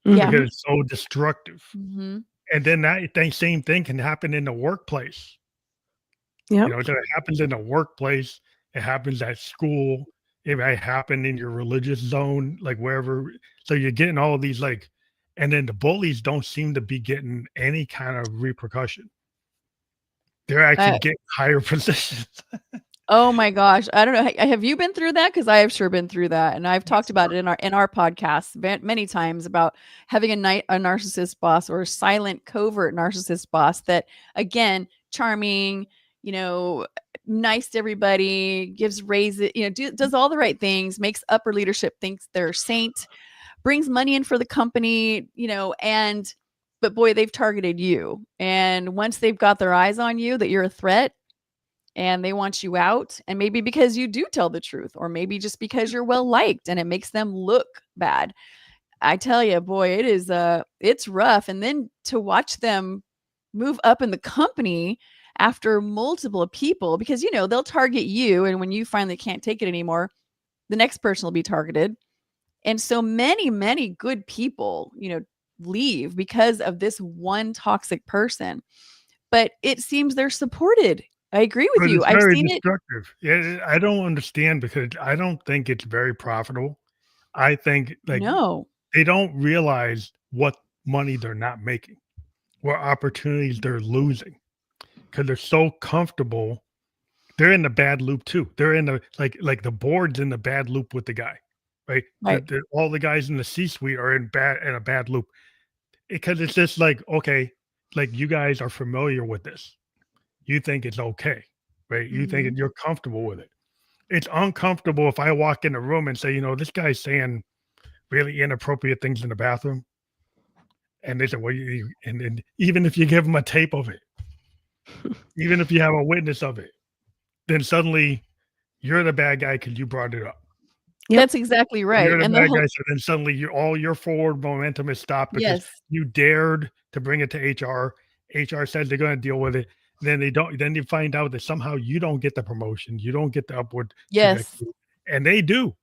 Yeah. because Mhm. it's so destructive. Mhm. And then that same thing can happen in the workplace. You Yep. know, so it happens in the workplace, it happens at school, it might happen in your religious zone, like wherever. So you're getting all of these like, and then the bullies don't seem to be getting any kind of repercussion. They're actually Uh, getting higher positions. oh my gosh, I don't know, have you been through that? Because I have sure been through that, and I've talked Yes, about it in our podcast many times about having a narcissist boss or a silent, covert narcissist boss that, again, charming, you know, nice to everybody, gives raises, you know, does all the right things, makes upper leadership thinks they're a saint, brings money in for the company, you know, and but boy, they've targeted you. And once they've got their eyes on you that you're a threat and they want you out, and maybe because you do tell the truth, or maybe just because you're well liked and it makes them look bad. I tell you, boy, it's rough. And then to watch them move up in the company after multiple people, because you know, they'll target you, and when you finally can't take it anymore, the next person will be targeted. And so many good people, you know, leave because of this one toxic person. But it seems they're supported. I agree with but you. it's I've very seen it. destructive. Yeah, I don't understand because I don't think it's very profitable. I think like No. they don't realize what money they're not making, what opportunities they're losing because they're so comfortable. They're in the bad loop too. They're in the like the board's in the bad loop with the guy, right? Right. All the guys in the C-suite are in a bad loop because it's just like, okay, like you guys are familiar with this. You think it's okay, right? You think Mhm. you're comfortable with it. It's uncomfortable if I walk in the room and say, you know, this guy's saying really inappropriate things in the bathroom, and they say, well, and then even if you give them a tape of it, even if you have a witness of it, then suddenly you're the bad guy because you brought it up. Yep. That's exactly You're right. the And the bad whole guy, so then suddenly all your forward momentum is stopped because yes. you dared to bring it to HR. HR says they're going to deal with it. Then they don't. Then you find out that somehow you don't get the promotion, you don't get the upward Yes. trajectory, and they do.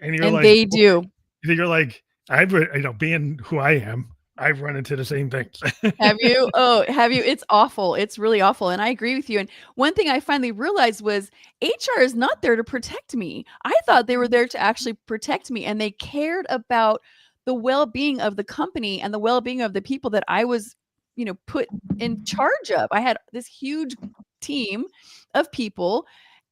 And you're And like, they do. you're like, being who I am, I've run into the same things. Have you? Oh, have you? It's awful. It's really awful. And I agree with you. And one thing I finally realized was HR is not there to protect me. I thought they were there to actually protect me, and they cared about the well-being of the company and the well-being of the people that I was, you know, put in charge of. I had this huge team of people,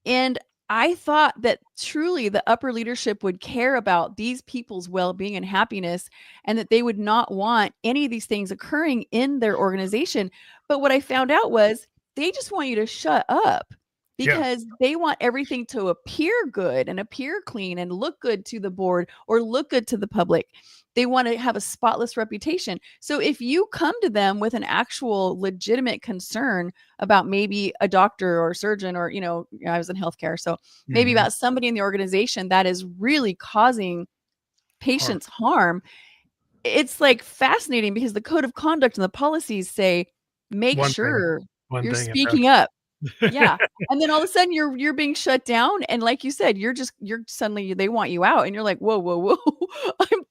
and I thought that truly the upper leadership would care about these people's well-being and happiness, and that they would not want any of these things occurring in their organization. But what I found out was they just want you to shut up Yeah, because they want everything to appear good and appear clean and look good to the board or look good to the public. They want to have a spotless reputation. So if you come to them with an actual legitimate concern about maybe a doctor or a surgeon, or, you know, I was in healthcare, so maybe mhm, about somebody in the organization that is really causing harm. patients harm, it's like fascinating because the code of conduct and the policies say, make One thing, sure one you're thing, and speaking up. Yeah. And then all of a sudden you're being shut down. And like you said, you're suddenly they want you out. And you're like, whoa, whoa, whoa.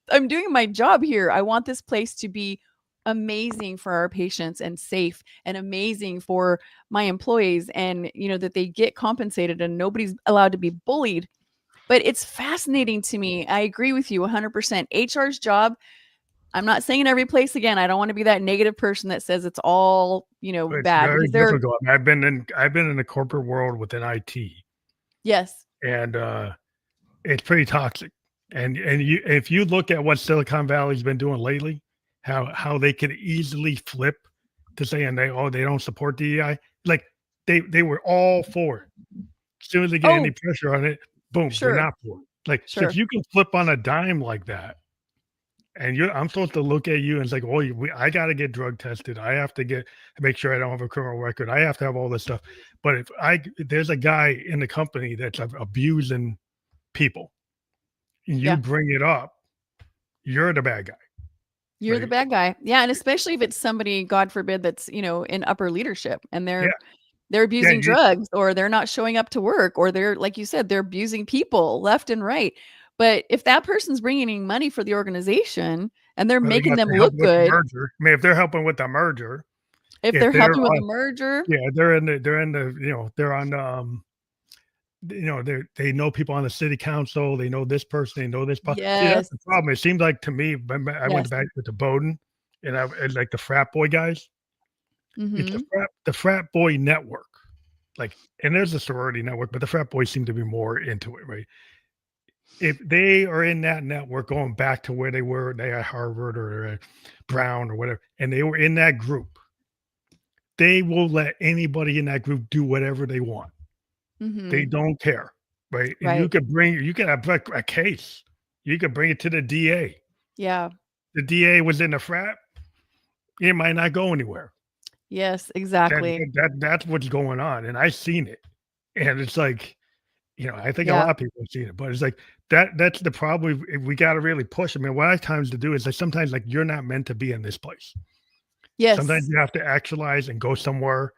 I'm doing my job here. I want this place to be amazing for our patients and safe and amazing for my employees, and you know that they get compensated and nobody's allowed to be bullied. But it's fascinating to me. I agree with you 100%. HR's job, I'm not saying in every place, again, I don't want to be that negative person that says it's all, you know, It's bad, very because there difficult. I've been in the corporate world within IT, yes. and it's pretty toxic. And you if you look at what Silicon Valley's been doing lately, how they could easily flip to saying they don't support DEI. Like they were all for it. As soon as they get any Oh, pressure on it, boom, they're sure, not for it. Like so if sure. you can flip on a dime like that, and I'm supposed to look at you and it's like, oh, I got to get drug tested. I have to make sure I don't have a criminal record. I have to have all this stuff. But if there's a guy in the company that's abusing people, and you bring it up, you're the bad guy. You're the bad guy. Yeah. And especially if it's somebody, God forbid, that's, in upper leadership and they're abusing drugs, or they're not showing up to work, or they're, like you said, they're abusing people left and right. But if that person's bringing in money for the organization and they're making them look good, I mean, if they're helping with the merger, if they're helping with the merger, they're in the, they're on, they know people on the city council. They know this person. They know this. See, that's the problem. It seems like to me, I went back to Bowdoin, and I like the frat boy guys. It's the frat boy network, and there's a sorority network, but the frat boys seem to be more into it, right? If they are in that network, going back to where they were, they at Harvard or at Brown or whatever, and they were in that group, they will let anybody in that group do whatever they want. They don't care, right? And you can have a case. You can bring it to the DA. Yeah. The DA was in the frat. It might not go anywhere. Yes, exactly. That's what's going on. And I've seen it. And it's like, I think a lot of people have seen it, but it's like, that's the problem. We got to really push. I mean, what I times to do is sometimes you're not meant to be in this place. Yes. Sometimes you have to actualize and go somewhere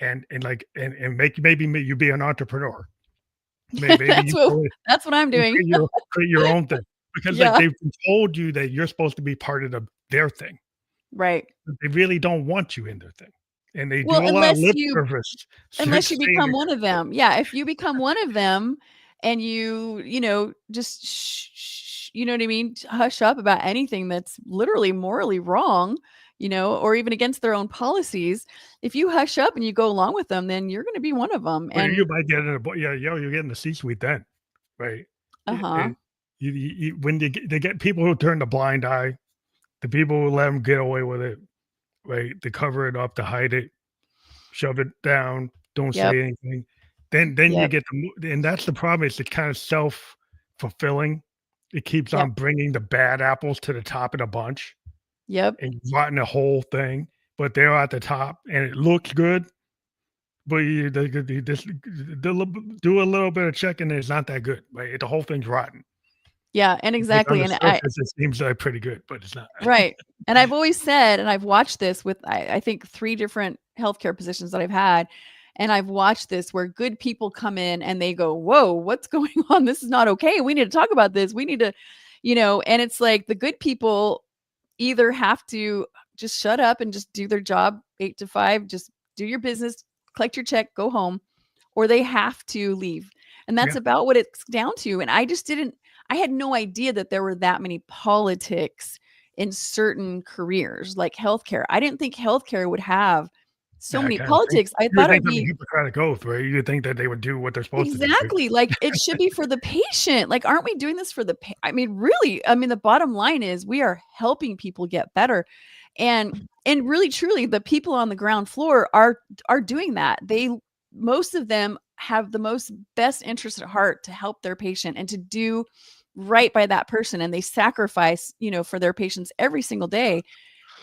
and maybe you be an entrepreneur. Maybe that's what I'm doing. Create your own thing, because they've told you that you're supposed to be part of their thing. Right. But they really don't want you in their thing. And they do a lot of lip service. Unless you become one of them. Yeah. If you become one of them and you just, you know what I mean? Hush up about anything that's literally morally wrong, or even against their own policies. If you hush up and you go along with them, then you're going to be one of them. And you might get in you're getting the C-suite then, right? Uh-huh. When they get people who turn the blind eye, the people who let them get away with it, right? To cover it up, to hide it, shove it down, don't say anything. Then you get and that's the problem. It's kind of self-fulfilling. It keeps on bringing the bad apples to the top of the bunch. Yep. And rotting the whole thing, but they're at the top and it looks good. But they just do a little bit of checking and it's not that good, right? The whole thing's rotten. Yeah, and exactly. And it seems like pretty good, but it's not. Right. And I've always said, and I've watched this with, I think 3 different healthcare positions that I've had. And I've watched this where good people come in and they go, whoa, what's going on? This is not okay. We need to talk about this. We need to, and it's like the good people either have to just shut up and just do their job 8 to 5, just do your business, collect your check, go home, or they have to leave. And that's about what it's down to. And I had no idea that there were that many politics in certain careers like healthcare. I didn't think healthcare would have so many politics. I thought it'd be Hippocratic oath, right? You think that they would do what they're supposed to do. Exactly. Like it should be for the patient. Like, aren't we doing this for the really, the bottom line is we are helping people get better. And really, truly, the people on the ground floor are doing that. Most of them have the best interest at heart to help their patient and to do right by that person. And they sacrifice, for their patients every single day.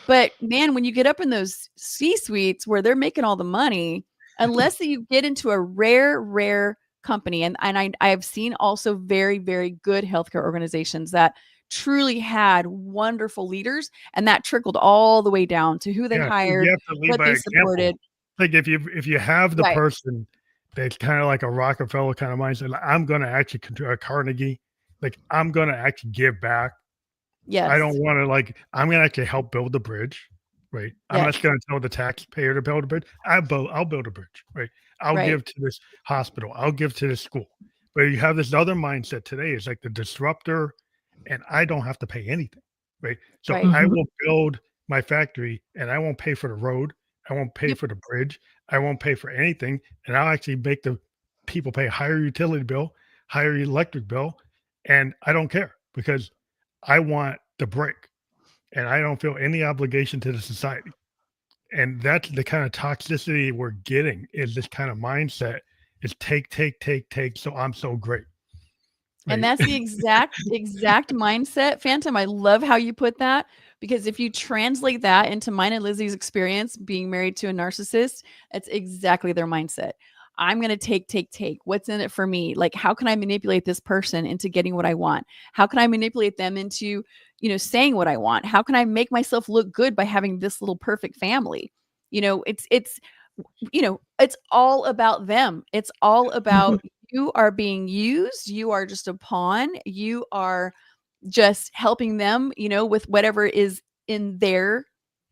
But man, when you get up in those C-suites where they're making all the money, unless you get into a rare company, and I have seen also very, very good healthcare organizations that truly had wonderful leaders, and that trickled all the way down to who they hired, what they supported. Like if you have the person that's kind of like a Rockefeller kind of mindset, like, I'm going to actually Carnegie, like I'm going to actually give back. Yes. I don't want to I'm going to actually help build the bridge, right? I'm not going to tell the taxpayer to build a bridge. I'll build a bridge, right? I'll give to this hospital. I'll give to this school. But you have this other mindset today. It's like the disruptor, and I don't have to pay anything, right? So I will build my factory, and I won't pay for the road. I won't pay for the bridge. I won't pay for anything. And I'll actually make the people pay a higher utility bill, higher electric bill. And I don't care because I want the break, and I don't feel any obligation to the society. And that's the kind of toxicity we're getting, is this kind of mindset is take. So I'm so great. And Like, that's the exact mindset, Phantom. I love how you put that, because if you translate that into mine and Lizzie's experience being married to a narcissist, that's exactly their mindset. I'm going to take. What's in it for me? Like, how can I manipulate this person into getting what I want? How can I manipulate them into, saying what I want? How can I make myself look good by having this little perfect family? It's all about them. It's all about you are being used. You are just a pawn. You are just helping them, with whatever is in their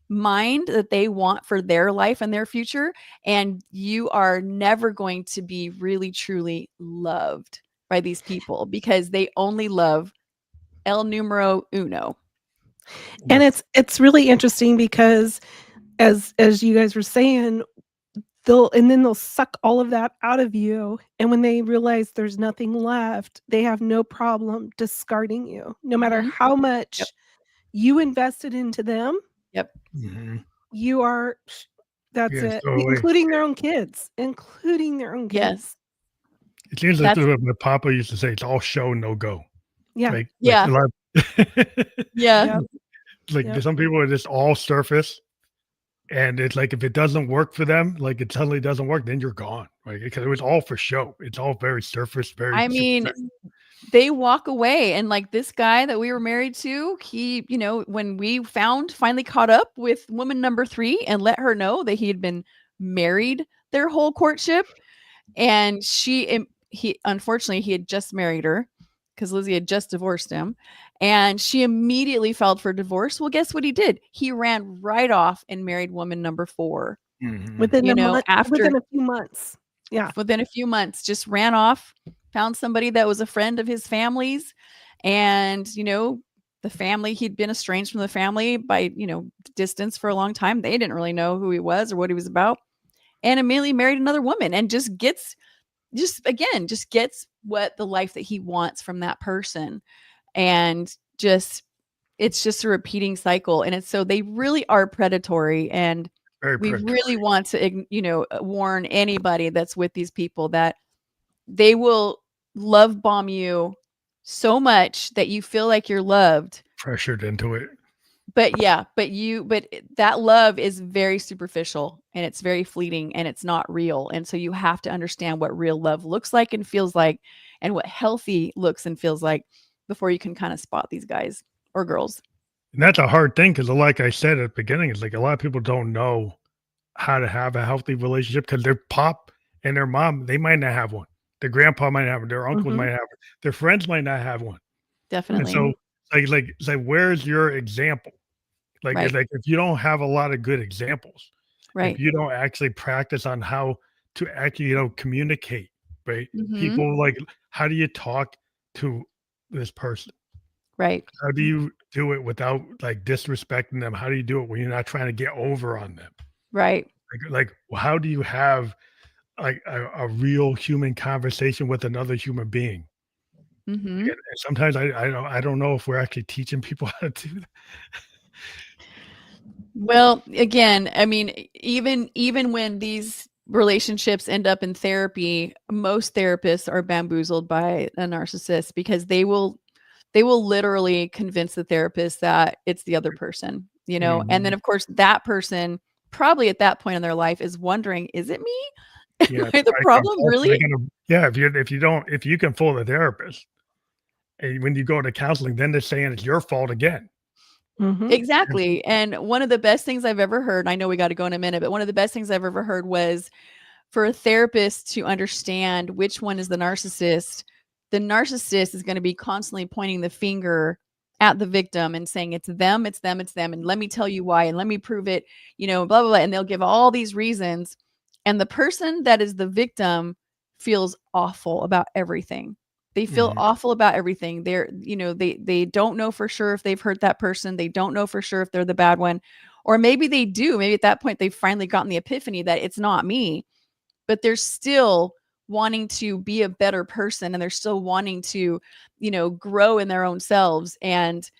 mind that they want for their life and their future. And you are never going to be really, truly loved by these people, because they only love el numero uno. And it's really interesting because as you guys were saying, they'll suck all of that out of you, and when they realize there's nothing left, they have no problem discarding you. No matter Mhm. how much Yep. you invested into them, Yep. you are that's yeah, it. so like, Including their own kids. Including their own kids. Yes. it seems like That's my papa used to say, it's all show, no go. Yeah. Like Yeah. a lot Yeah. Yep. like Yep. some people are just all surface, and it's like if it doesn't work for them, like it suddenly doesn't work, then you're gone. Right? Because it was all for show. It's all very surface, very I mean, superficial. they walk away, and like this guy that we were married to, he, when we finally caught up with woman number 3 and let her know that he had been married their whole courtship, and he unfortunately he had just married her because Lizzie had just divorced him, and she immediately filed for divorce. Well, guess what he did? He ran right off and married woman number 4. Within a month, After within a few months. Yeah. within a few months, just ran off, found somebody that was a friend of his family's, and the family, he'd been estranged from the family by distance for a long time. They didn't really know who he was or what he was about, and immediately married another woman, and just gets what the life that he wants from that person. And it's just a repeating cycle. And it's so they really are predatory, and Very we predatory. really want to warn anybody that's with these people that they will love bomb you so much that you feel like you're loved. Pressured into it. But that love is very superficial, and it's very fleeting, and it's not real. And so you have to understand what real love looks like and feels like, and what healthy looks and feels like, before you can kind of spot these guys or girls. And that's a hard thing because, like I said at the beginning, it's like a lot of people don't know how to have a healthy relationship because their pop and their mom, they might not have one. Their grandpa might have one. Their uncles might have one. Their friends might not have one. And Definitely. so, it's like, where's your example? Like, it's Right. like if you don't have a lot of good examples, Right. if you don't actually practice on how to actually, communicate, right? Mhm. People like, how do you talk to this person? Right. How do you do it without like disrespecting them? How do you do it when you're not trying to get over on them? Right. Well, how do you have like a real human conversation with another human being? Mhm. And sometimes I don't know if we're actually teaching people how to do that. Well, again, I mean, even when these relationships end up in therapy, most therapists are bamboozled by a narcissist, because they will literally convince the therapist that it's the other person, and then of course that person probably at that point in their life is wondering, is it me? Yeah, Am I the problem, really? yeah. If you can fool the therapist, and when you go to counseling, then they're saying it's your fault again. Exactly. And one of the best things I've ever heard, I know we got to go in a minute, but one of the best things I've ever heard was for a therapist to understand which one is the narcissist. The narcissist is going to be constantly pointing the finger at the victim and saying, it's them, it's them, it's them. And let me tell you why. And let me prove it, blah, blah, blah. And they'll give all these reasons. And the person that is the victim feels awful about everything. They feel awful about everything. They're, they don't know for sure if they've hurt that person. They don't know for sure if they're the bad one. Or maybe they do. Maybe at that point they've finally gotten the epiphany that it's not me, but they're still wanting to be a better person, and they're still wanting to, grow in their own selves. And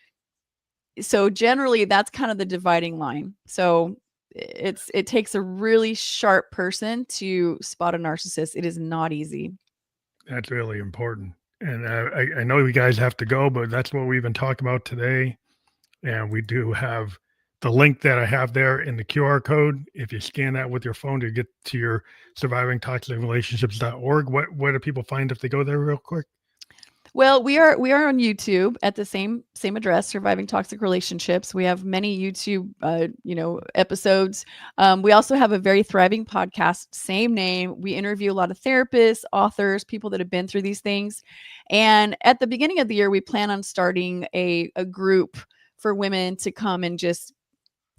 so generally that's kind of the dividing line. So it takes a really sharp person to spot a narcissist. It is not easy. That's really important. And I know you guys have to go, but that's what we've been talking about today. And we do have the link that I have there in the QR code. If you scan that with your phone to get to your survivingtoxicrelationships.org, what do people find if they go there real quick? Well, we are on YouTube at the same address, Surviving Toxic Relationships. We have many YouTube episodes. We also have a very thriving podcast, same name. We interview a lot of therapists, authors, people that have been through these things. And at the beginning of the year, we plan on starting a group for women to come and just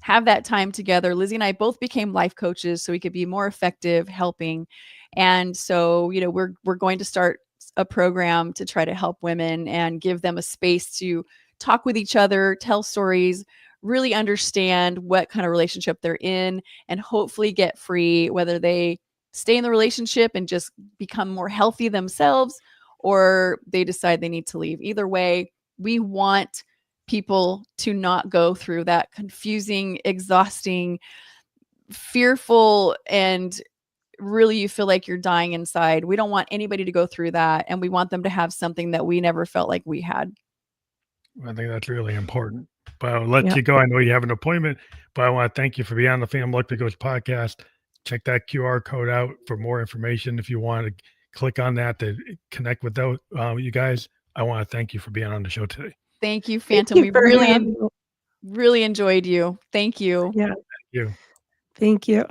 have that time together. Lizzie and I both became life coaches so we could be more effective helping. And so, we're going to start a program to try to help women and give them a space to talk with each other, tell stories, really understand what kind of relationship they're in, and hopefully get free, whether they stay in the relationship and just become more healthy themselves or they decide they need to leave. Either way, we want people to not go through that confusing, exhausting, fearful, and really you feel like you're dying inside. We don't want anybody to go through that, and we want them to have something that we never felt like we had. I think that's really important. But I'll let you go. I know you have an appointment, but I want to thank you for being on the Family Look That Goes podcast. Check that QR code out for more information. If you want to click on that to connect with those, you guys, I want to thank you for being on the show today. Thank you, Phantom. We really enjoyed you. Thank you. Yeah. Thank you. Thank you.